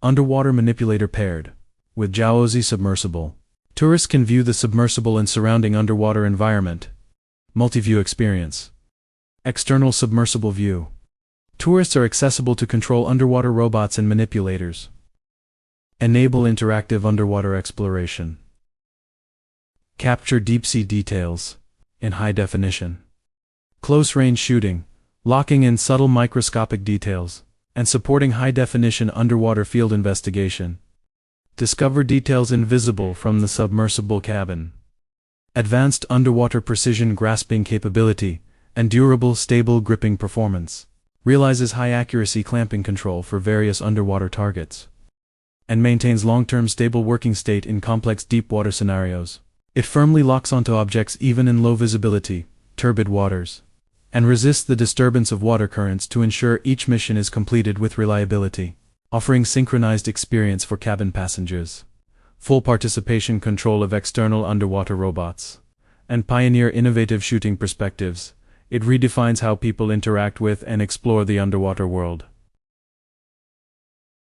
Underwater manipulator paired with Jiaozi Submersible. Tourists can view the submersible and surrounding underwater environment. Multi-view experience. External submersible view. Tourists are accessible to control underwater robots and manipulators. Enable interactive underwater exploration. Capture deep-sea details in high definition. Close-range shooting, locking in subtle microscopic details, and supporting high-definition underwater field investigation. Discover details invisible from the submersible cabin. Advanced underwater precision grasping capability and durable, stable gripping performance. Realizes high-accuracy clamping control for various underwater targets. And maintains long-term stable working state in complex deep-water scenarios. It firmly locks onto objects even in low-visibility, turbid waters, and resists the disturbance of water currents to ensure each mission is completed with reliability, offering synchronized experience for cabin passengers, full participation control of external underwater robots, and pioneer innovative shooting perspectives. It redefines how people interact with and explore the underwater world.